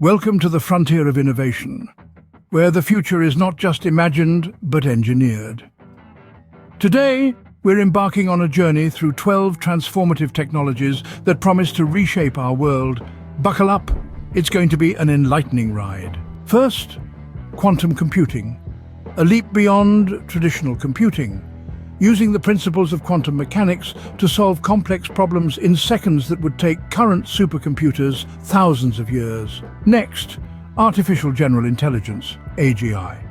Welcome to the frontier of innovation, where the future is not just imagined, but engineered. Today, we're embarking on a journey through 12 transformative technologies that promise to reshape our world. Buckle up, it's going to be an enlightening ride. First, quantum computing, a leap beyond traditional computing, using the principles of quantum mechanics to solve complex problems in seconds that would take current supercomputers thousands of years. Next, artificial general intelligence, AGI.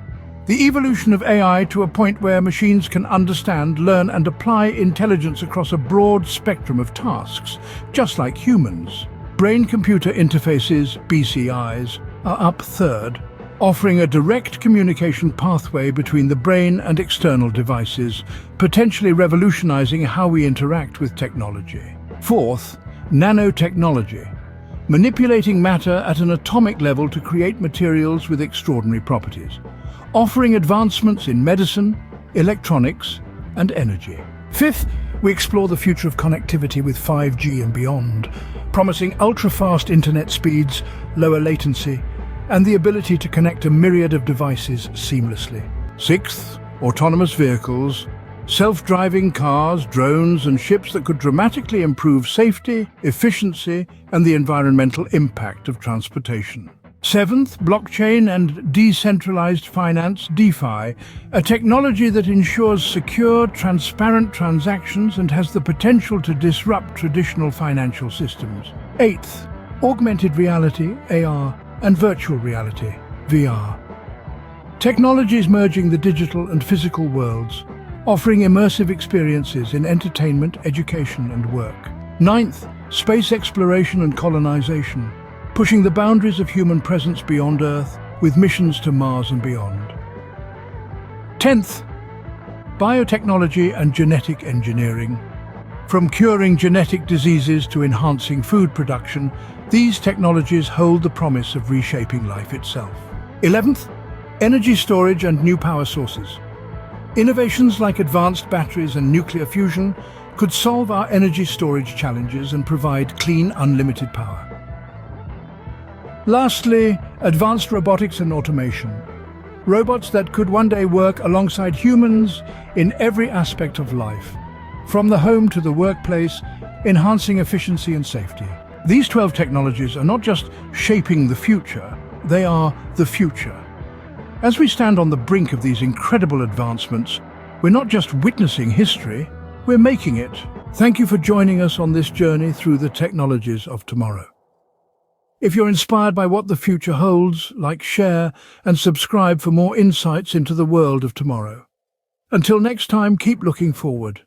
The evolution of AI to a point where machines can understand, learn and apply intelligence across a broad spectrum of tasks, just like humans. Brain-computer interfaces, BCIs, are up third, offering a direct communication pathway between the brain and external devices, potentially revolutionizing how we interact with technology. Fourth, nanotechnology, manipulating matter at an atomic level to create materials with extraordinary properties, offering advancements in medicine, electronics, and energy. Fifth, we explore the future of connectivity with 5G and beyond, promising ultra-fast internet speeds, lower latency, and the ability to connect a myriad of devices seamlessly. Sixth, autonomous vehicles, self-driving cars, drones, and ships that could dramatically improve safety, efficiency, and the environmental impact of transportation. Seventh, blockchain and decentralized finance, DeFi, a technology that ensures secure, transparent transactions and has the potential to disrupt traditional financial systems. Eighth, augmented reality, AR, and virtual reality, VR. Technologies merging the digital and physical worlds, offering immersive experiences in entertainment, education, and work. Ninth, space exploration and colonization, pushing the boundaries of human presence beyond Earth with missions to Mars and beyond. 10th, biotechnology and genetic engineering. From curing genetic diseases to enhancing food production, these technologies hold the promise of reshaping life itself. 11th, energy storage and new power sources. Innovations like advanced batteries and nuclear fusion could solve our energy storage challenges and provide clean, unlimited power. Lastly, advanced robotics and automation. Robots that could one day work alongside humans in every aspect of life, from the home to the workplace, enhancing efficiency and safety. These 12 technologies are not just shaping the future, they are the future. As we stand on the brink of these incredible advancements, we're not just witnessing history, we're making it. Thank you for joining us on this journey through the technologies of tomorrow. If you're inspired by what the future holds, like, share, and subscribe for more insights into the world of tomorrow. Until next time, keep looking forward.